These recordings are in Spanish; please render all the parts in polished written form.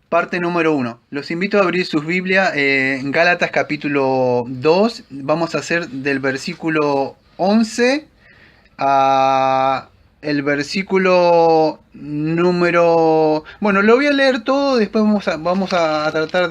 Parte número uno. Los invito a abrir sus Biblias en Gálatas capítulo 2. Vamos a hacer del versículo 11 a el versículo número... Bueno, lo voy a leer todo, después vamos a tratar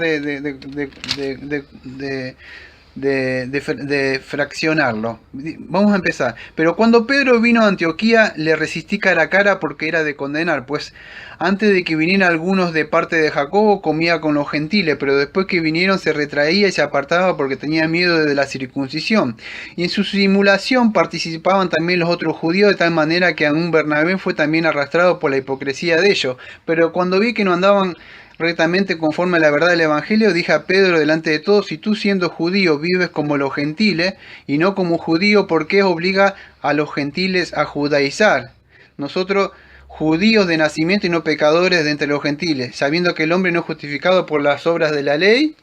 de fraccionarlo. Vamos a empezar. Pero cuando Pedro vino a Antioquía, le resistí cara a cara porque era de condenar, pues antes de que vinieran algunos de parte de Jacobo, comía con los gentiles, pero después que vinieron se retraía y se apartaba porque tenía miedo de la circuncisión. Y en su simulación participaban también los otros judíos, de tal manera que aún Bernabé fue también arrastrado por la hipocresía de ellos. Pero cuando vi que no andaban rectamente conforme a la verdad del Evangelio, dije a Pedro delante de todos: si tú siendo judío vives como los gentiles y no como judío, ¿por qué obliga a los gentiles a judaizar? Nosotros judíos de nacimiento y no pecadores de entre los gentiles, sabiendo que el hombre no es justificado por las obras de la ley,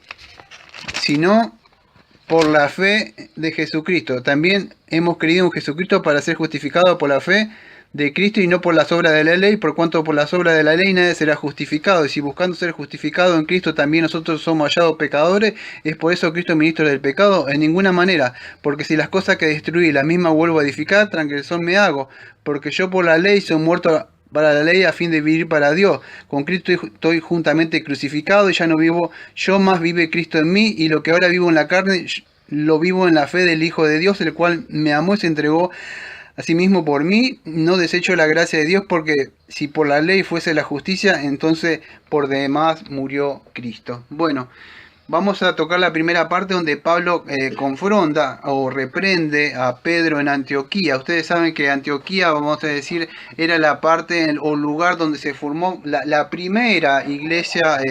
sino por la fe de Jesucristo. También hemos creído en Jesucristo para ser justificados por la fe de Cristo y no por las obras de la ley, por cuanto por las obras de la ley nadie será justificado. Y si buscando ser justificado en Cristo también nosotros somos hallados pecadores, ¿es por eso Cristo ministro del pecado? En ninguna manera, porque si las cosas que destruí las mismas vuelvo a edificar, transgresor me hago, porque yo por la ley soy muerto para la ley a fin de vivir para Dios. Con Cristo estoy juntamente crucificado y ya no vivo yo, más vive Cristo en mí, y lo que ahora vivo en la carne lo vivo en la fe del Hijo de Dios, el cual me amó y se entregó asimismo por mí. No desecho la gracia de Dios, porque si por la ley fuese la justicia, entonces por demás murió Cristo. Bueno, vamos a tocar la primera parte donde Pablo confronta o reprende a Pedro en Antioquía. Ustedes saben que Antioquía, vamos a decir, era la parte o lugar donde se formó la primera iglesia,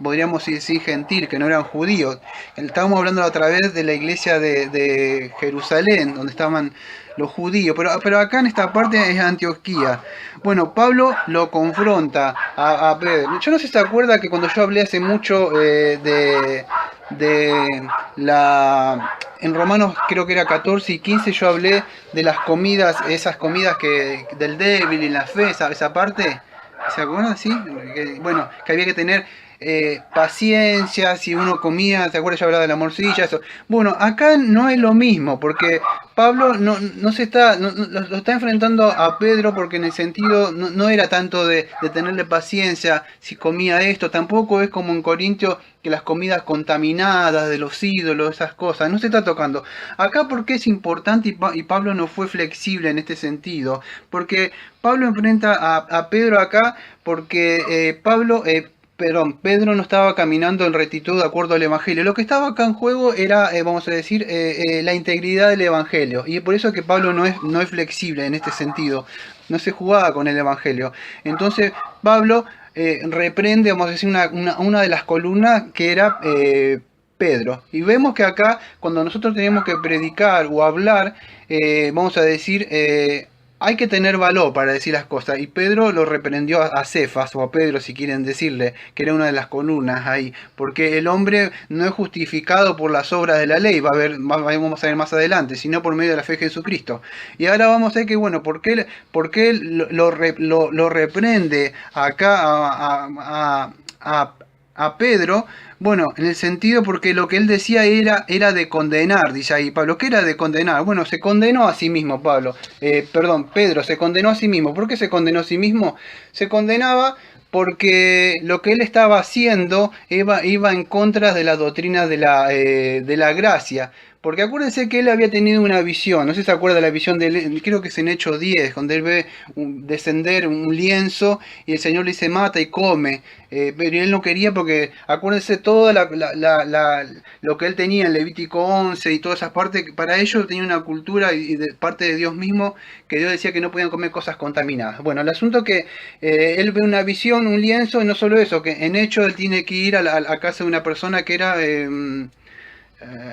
podríamos decir gentil, que no eran judíos. Estábamos hablando otra vez de la iglesia de Jerusalén, donde estaban los judíos, pero acá en esta parte es Antioquía. Bueno, Pablo lo confronta a Pedro. Yo no sé si se acuerda que cuando yo hablé hace mucho de la... En Romanos creo que era 14 y 15 yo hablé de las comidas, esas comidas que del débil y la fe, esa parte. ¿Se acuerdan? Sí. Bueno, que había que tener paciencia, si uno comía, ¿te acuerdas? Yo hablaba de la morcilla, eso. Bueno, acá no es lo mismo, porque Pablo no se está, lo está enfrentando a Pedro, porque en el sentido no era tanto de tenerle paciencia si comía esto, tampoco es como en Corintios, que las comidas contaminadas de los ídolos, esas cosas, no se está tocando. Acá porque es importante y Pablo no fue flexible en este sentido, porque Pablo enfrenta a Pedro acá porque Pedro no estaba caminando en rectitud de acuerdo al Evangelio. Lo que estaba acá en juego era, vamos a decir, la integridad del Evangelio. Y es por eso que Pablo no es flexible en este sentido. No se jugaba con el Evangelio. Entonces Pablo reprende, vamos a decir, una de las columnas que era Pedro. Y vemos que acá, cuando nosotros tenemos que predicar o hablar, vamos a decir... hay que tener valor para decir las cosas. Y Pedro lo reprendió a Cefas, o a Pedro si quieren decirle, que era una de las columnas ahí. Porque el hombre no es justificado por las obras de la ley, vamos a ver más adelante, sino por medio de la fe de Jesucristo. Y ahora vamos a ver que, bueno, ¿por qué lo reprende acá a Pedro? Bueno, en el sentido porque lo que él decía era de condenar, dice ahí Pablo. ¿Qué era de condenar? Bueno, se condenó a sí mismo Pedro se condenó a sí mismo. ¿Por qué se condenó a sí mismo? Se condenaba porque lo que él estaba haciendo iba en contra de la doctrina de la gracia. Porque acuérdense que él había tenido una visión, no sé si se acuerda de la visión de él, creo que es en Hechos 10, donde él ve descender un lienzo y el Señor le dice mata y come, pero él no quería porque acuérdense todo lo que él tenía en Levítico 11 y todas esas partes, para ellos tenía una cultura y de parte de Dios mismo que Dios decía que no podían comer cosas contaminadas. Bueno, el asunto es que él ve una visión, un lienzo, y no solo eso, que en Hechos él tiene que ir a casa de una persona que era...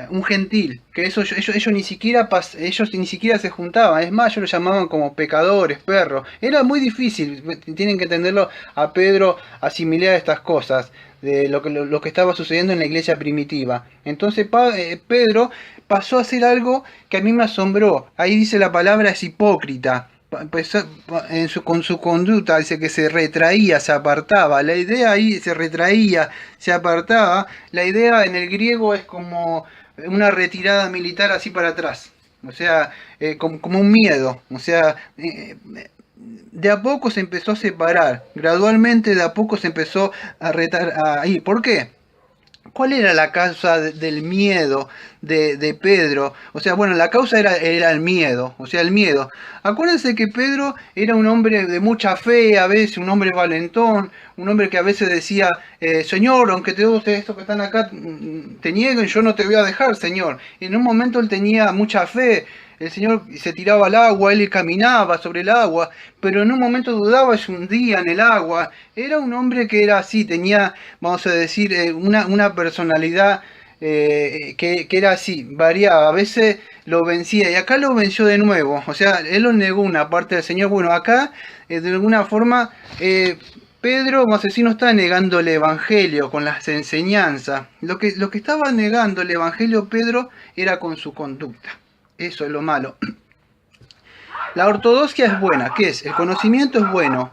un gentil, que ellos ni siquiera se juntaban, es más, ellos lo llamaban como pecadores, perros, era muy difícil, tienen que entenderlo a Pedro, asimilar estas cosas, de lo que estaba sucediendo en la iglesia primitiva. Entonces Pedro pasó a hacer algo que a mí me asombró, ahí dice la palabra es hipócrita. con su conducta, dice que se retraía, se apartaba. La idea ahí, se retraía, se apartaba. La idea en el griego es como una retirada militar así para atrás. O sea, como un miedo. O sea, de a poco se empezó a separar. Gradualmente de a poco se empezó a ir. ¿Por qué? ¿Cuál era la causa del miedo de Pedro? O sea, bueno, la causa era el miedo, o sea, el miedo. Acuérdense que Pedro era un hombre de mucha fe, a veces un hombre valentón, un hombre que a veces decía, Señor, aunque todos estos que están acá te nieguen, yo no te voy a dejar, Señor. Y en un momento él tenía mucha fe, el Señor se tiraba al agua, él caminaba sobre el agua, pero en un momento dudaba y se hundía en el agua. Era un hombre que era así, tenía, vamos a decir, una personalidad que era así, variaba, a veces lo vencía y acá lo venció de nuevo, o sea, él lo negó una parte del Señor. Bueno, acá de alguna forma Pedro, vamos a decir, no está negando el Evangelio con las enseñanzas, lo que estaba negando el Evangelio Pedro era con su conducta. Eso es lo malo. La ortodoxia es buena, ¿qué es? El conocimiento es bueno,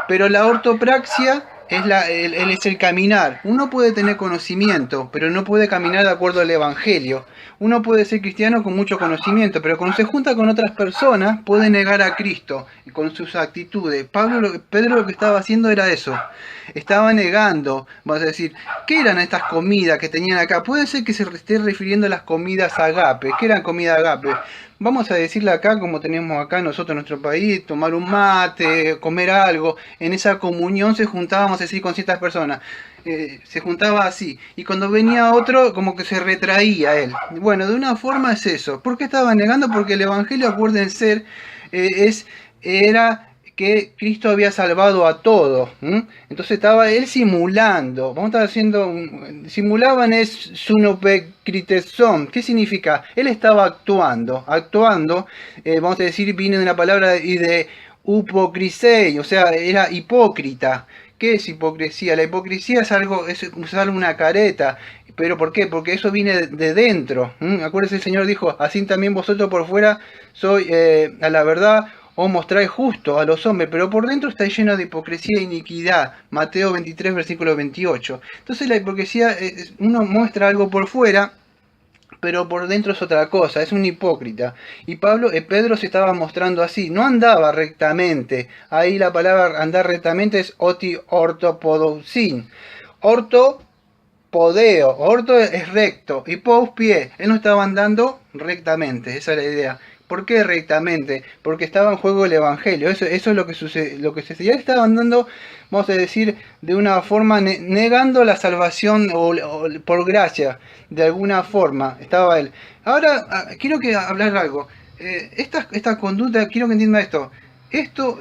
pero la ortopraxia es el caminar. Uno puede tener conocimiento, pero no puede caminar de acuerdo al Evangelio. Uno puede ser cristiano con mucho conocimiento, pero cuando se junta con otras personas puede negar a Cristo con sus actitudes. Pedro lo que estaba haciendo era eso. Estaba negando, vamos a decir, ¿qué eran estas comidas que tenían acá? Puede ser que se esté refiriendo a las comidas agape. ¿Qué eran comidas agape? Vamos a decirle acá, como tenemos acá nosotros en nuestro país, tomar un mate, comer algo. En esa comunión se juntábamos así con ciertas personas. Se juntaba así. Y cuando venía otro, como que se retraía él. Bueno, de una forma es eso. ¿Por qué estaba negando? Porque el Evangelio, acuérdense, era que Cristo había salvado a todos. Entonces estaba él simulando. Vamos a estar haciendo. Simulaban es sunopekriteson. ¿Qué significa? Él estaba actuando. Actuando, vamos a decir, viene de una palabra y de upocrisei, o sea, era hipócrita. ¿Qué es hipocresía? La hipocresía es usar una careta. ¿Pero por qué? Porque eso viene de dentro. Acuérdense, el Señor dijo, así también vosotros por fuera sois a la verdad os mostráis justo a los hombres, pero por dentro estáis lleno de hipocresía e iniquidad. Mateo 23, versículo 28. Entonces la hipocresía, uno muestra algo por fuera, pero por dentro es otra cosa, es un hipócrita. Y Pedro se estaba mostrando así, no andaba rectamente. Ahí la palabra andar rectamente es oti ortopodousin. Podeo, orto es recto y pous pie. Él no estaba andando rectamente, esa es la idea. ¿Por qué rectamente? Porque estaba en juego el Evangelio. Eso es lo que sucede. Lo que sucedía, él estaba andando, vamos a decir, de una forma negando la salvación o por gracia, de alguna forma. Estaba él. Ahora, quiero hablar algo. Esta conducta, quiero que entienda esto. Esto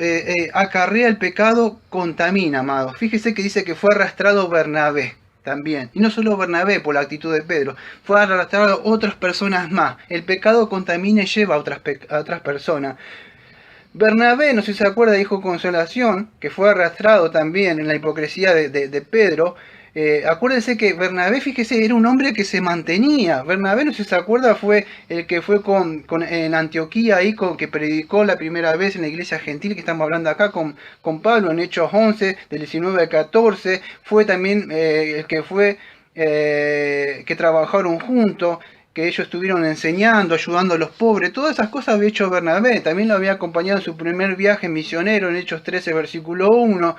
acarrea el pecado, contamina, amado. Fíjese que dice que fue arrastrado Bernabé también. Y no solo Bernabé por la actitud de Pedro, fue arrastrado a otras personas más. El pecado contamina y lleva a otras personas. Bernabé, no sé si se acuerda, dijo Consolación, que fue arrastrado también en la hipocresía de Pedro. Acuérdense que Bernabé, fíjese, era un hombre que se mantenía. Bernabé, no sé si se acuerda, fue el que fue en Antioquía, ahí que predicó la primera vez en la iglesia gentil, que estamos hablando acá con Pablo, en Hechos 11, del 19 al 14. Fue también el que fue, que trabajaron juntos, que ellos estuvieron enseñando, ayudando a los pobres. Todas esas cosas había hecho Bernabé. También lo había acompañado en su primer viaje misionero en Hechos 13, versículo 1.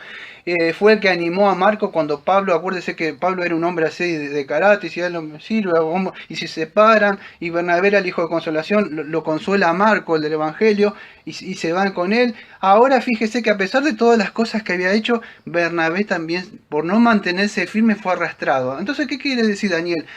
Fue el que animó a Marcos cuando Pablo, acuérdese que Pablo era un hombre así de carácter, si él lo sirve, y se separan, y Bernabé era el hijo de consolación, lo consuela a Marcos, el del Evangelio, y se van con él. Ahora fíjese que a pesar de todas las cosas que había hecho, Bernabé también, por no mantenerse firme, fue arrastrado. Entonces, ¿qué quiere decir Daniel?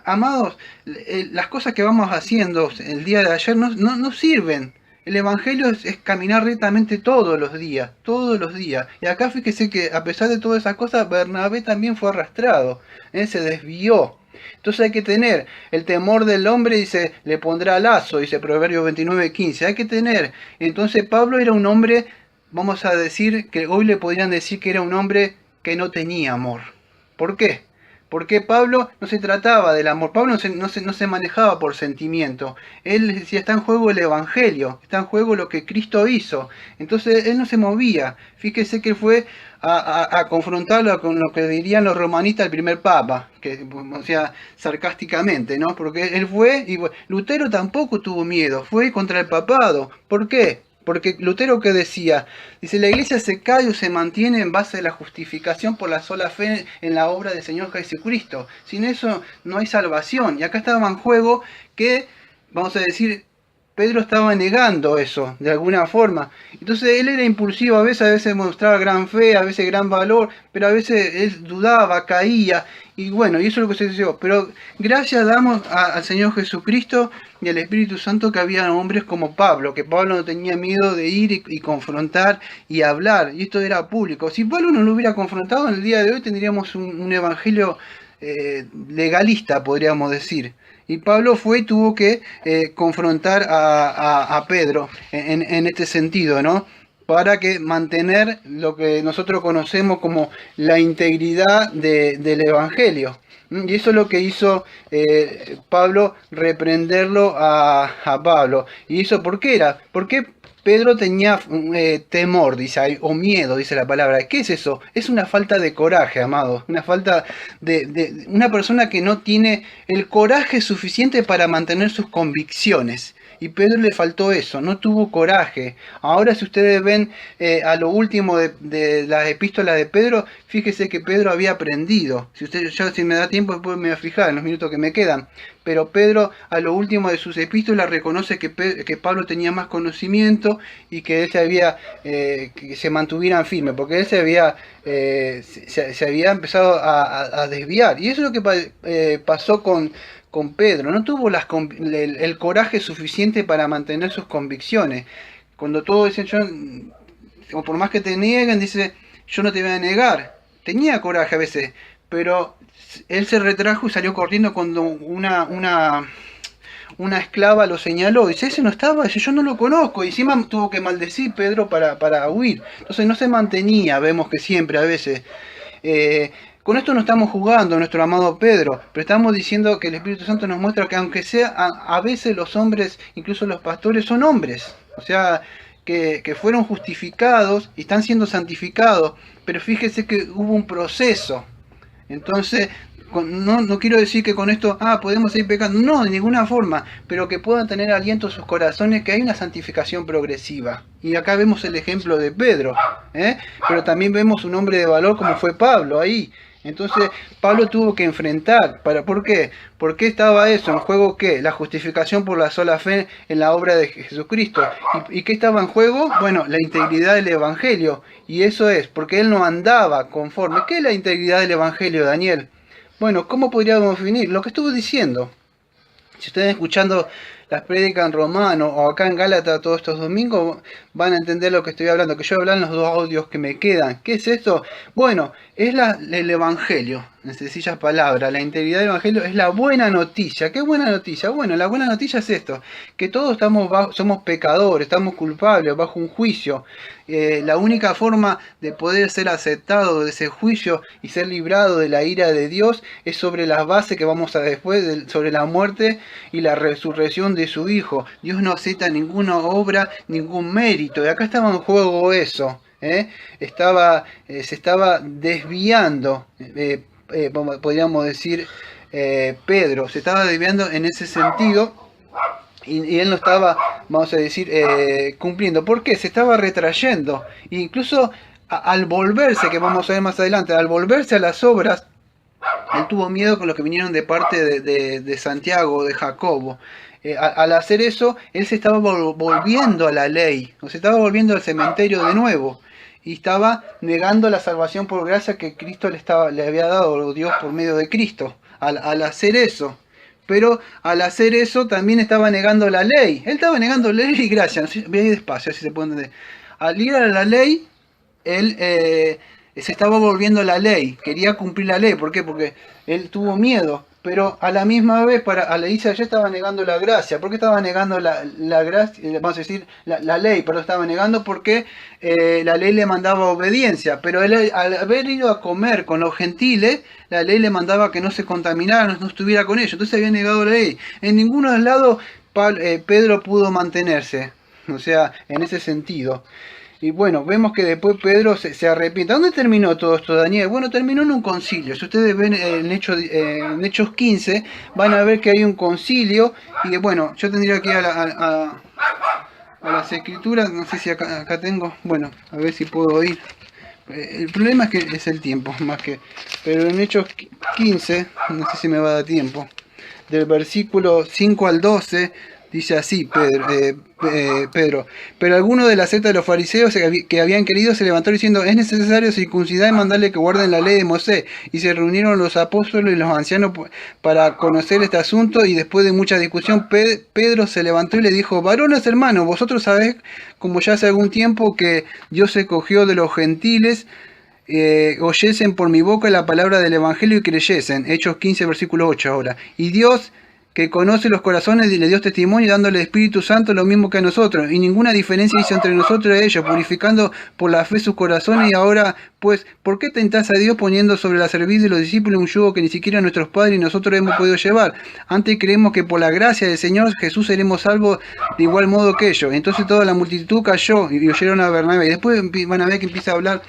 Amados, las cosas que vamos haciendo el día de ayer no sirven. El Evangelio es caminar rectamente todos los días, todos los días. Y acá fíjese que a pesar de todas esas cosas, Bernabé también fue arrastrado, se desvió. Entonces hay que tener el temor del hombre, dice, le pondrá lazo, dice Proverbio 29:15. Hay que tener. Entonces Pablo era un hombre, vamos a decir, que hoy le podrían decir que era un hombre que no tenía amor. ¿Por qué? Porque Pablo no se trataba del amor, Pablo no se manejaba por sentimiento. Él decía, está en juego el Evangelio, está en juego lo que Cristo hizo. Entonces él no se movía. Fíjese que fue a confrontarlo con lo que dirían los romanistas al primer papa, que, o sea, sarcásticamente, ¿no? Porque él fue, y Lutero tampoco tuvo miedo, fue contra el papado. ¿Por qué? Porque Lutero, ¿qué decía? Dice, la iglesia se cae o se mantiene en base a la justificación por la sola fe en la obra del Señor Jesucristo. Sin eso no hay salvación. Y acá estaba en juego que, vamos a decir, Pedro estaba negando eso, de alguna forma. Entonces él era impulsivo, a veces mostraba gran fe, a veces gran valor, pero a veces él dudaba, caía, y bueno, y eso es lo que se dice. Pero gracias damos al Señor Jesucristo y al Espíritu Santo que había hombres como Pablo, que Pablo no tenía miedo de ir y confrontar y hablar, y esto era público. Si Pablo no lo hubiera confrontado, en el día de hoy tendríamos un evangelio legalista, podríamos decir. Y Pablo fue y tuvo que confrontar a Pedro en este sentido, ¿no? Para que mantener lo que nosotros conocemos como la integridad del Evangelio. Y eso es lo que hizo Pablo, reprenderlo a Pablo. ¿Y eso por qué era? Porque Pedro tenía temor, dice, o miedo, dice la palabra. ¿Qué es eso? Es una falta de coraje, amado. Una falta de una persona que no tiene el coraje suficiente para mantener sus convicciones. Y Pedro le faltó eso, no tuvo coraje. Ahora si ustedes ven a lo último de las epístolas de Pedro, fíjese que Pedro había aprendido. Si me da tiempo después me voy a fijar en los minutos que me quedan. Pero Pedro a lo último de sus epístolas reconoce que Pablo tenía más conocimiento y que él que se mantuvieran firmes, porque él se había empezado a desviar. Y eso es lo que pasó con Pedro. No tuvo el coraje suficiente para mantener sus convicciones. Cuando todos dicen, o por más que te nieguen, dice, yo no te voy a negar. Tenía coraje a veces, pero él se retrajo y salió corriendo cuando una esclava lo señaló. Dice, ese no estaba, dice, yo no lo conozco. Y encima tuvo que maldecir Pedro para huir. Entonces no se mantenía, vemos que siempre a veces. Con esto no estamos jugando a nuestro amado Pedro, pero estamos diciendo que el Espíritu Santo nos muestra que aunque sea a veces los hombres, incluso los pastores, son hombres. O sea, que fueron justificados y están siendo santificados, pero fíjese que hubo un proceso. Entonces, no quiero decir que con esto, podemos seguir pecando, no, de ninguna forma, pero que puedan tener aliento en sus corazones, que hay una santificación progresiva. Y acá vemos el ejemplo de Pedro, pero también vemos un hombre de valor como fue Pablo ahí. Entonces Pablo tuvo que enfrentar, ¿por qué? ¿Por qué estaba eso en juego? ¿Qué? La justificación por la sola fe en la obra de Jesucristo. ¿Y qué estaba en juego? Bueno, la integridad del Evangelio. Y eso es, porque él no andaba conforme. ¿Qué es la integridad del Evangelio, Daniel? Bueno, ¿cómo podríamos definir? Lo que estuve diciendo. Si ustedes escuchando las prédicas en romano o acá en Gálatas todos estos domingos, van a entender lo que estoy hablando, que yo voy a hablar en los dos audios que me quedan. ¿Qué es esto? Bueno, es el Evangelio, en sencillas palabras. La integridad del Evangelio es la buena noticia. ¿Qué buena noticia? Bueno, la buena noticia es esto, que todos somos pecadores, estamos culpables, bajo un juicio. La única forma de poder ser aceptado de ese juicio y ser librado de la ira de Dios es sobre las bases que vamos a después, sobre la muerte y la resurrección de su Hijo. Dios no acepta ninguna obra, ningún mérito. Y acá estaba en juego eso. Se estaba desviando, podríamos decir, Pedro. Se estaba desviando en ese sentido. Y él no estaba, vamos a decir, cumpliendo. ¿Por qué? Se estaba retrayendo. Incluso al volverse, que vamos a ver más adelante, al volverse a las obras, él tuvo miedo con los que vinieron de parte de Santiago, de Jacobo. Al hacer eso, él se estaba volviendo a la ley, o se estaba volviendo al cementerio de nuevo. Y estaba negando la salvación por gracia que Cristo le había dado, o Dios por medio de Cristo, al hacer eso. Pero al hacer eso también estaba negando la ley. Él estaba negando ley y gracia. Voy a ir despacio, así se puede entender. Al ir a la ley, él se estaba volviendo a la ley. Quería cumplir la ley. ¿Por qué? Porque él tuvo miedo. pero a la misma vez a la Isa ya estaba negando la gracia. ¿Por qué estaba negando la gracia? Vamos a decir, la ley, pero estaba negando porque la ley le mandaba obediencia, pero él, al haber ido a comer con los gentiles, la ley le mandaba que no se contaminara, no estuviera con ellos, entonces había negado la ley. En ninguno lado Pedro pudo mantenerse, o sea, en ese sentido. Y bueno, vemos que después Pedro se arrepiente. ¿Dónde terminó todo esto, Daniel? Bueno, terminó en un concilio. Si ustedes ven en Hechos 15, van a ver que hay un concilio. Y bueno, yo tendría que ir a las escrituras. No sé si acá tengo. Bueno, a ver si puedo ir. El problema es que es el tiempo, más que... Pero en Hechos 15, no sé si me va a dar tiempo. Del versículo 5 al 12... Dice así Pedro, pero algunos de la secta de los fariseos que habían querido se levantaron diciendo: es necesario circuncidar y mandarle que guarden la ley de Moisés. Y se reunieron los apóstoles y los ancianos para conocer este asunto, y después de mucha discusión Pedro se levantó y le dijo: varones hermanos, vosotros sabéis, como ya hace algún tiempo, que Dios se escogió de los gentiles, oyesen por mi boca la palabra del evangelio y creyesen. Hechos 15 versículo 8 ahora. Y Dios, que conoce los corazones, y le dio testimonio dándole Espíritu Santo lo mismo que a nosotros, y ninguna diferencia hizo entre nosotros y ellos, purificando por la fe sus corazones. Y ahora, pues, ¿por qué tentás a Dios poniendo sobre la cerviz de los discípulos un yugo que ni siquiera nuestros padres y nosotros hemos podido llevar? Antes creemos que por la gracia del Señor Jesús seremos salvos de igual modo que ellos. Entonces toda la multitud cayó y oyeron a Bernabé. Y después van a ver que empieza a hablar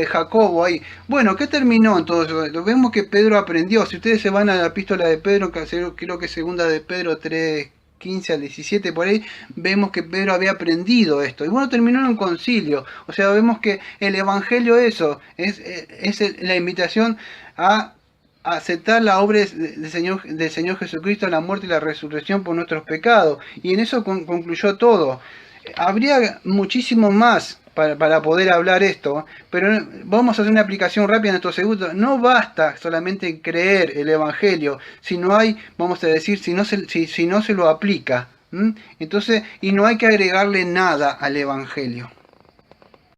Jacobo ahí. Bueno, ¿qué terminó entonces? Vemos que Pedro aprendió. Si ustedes se van a la epístola de Pedro, creo que segunda de Pedro 3, 15 al 17 por ahí, vemos que Pedro había aprendido esto. Y bueno, terminó en un concilio. O sea, vemos que el evangelio es la invitación a aceptar la obra del Señor Jesucristo, la muerte y la resurrección por nuestros pecados. Y en eso concluyó todo. Habría muchísimo más para poder hablar esto, pero vamos a hacer una aplicación rápida en estos segundos. No basta solamente creer el evangelio, si no hay, vamos a decir, si no se lo aplica. Entonces, y no hay que agregarle nada al evangelio.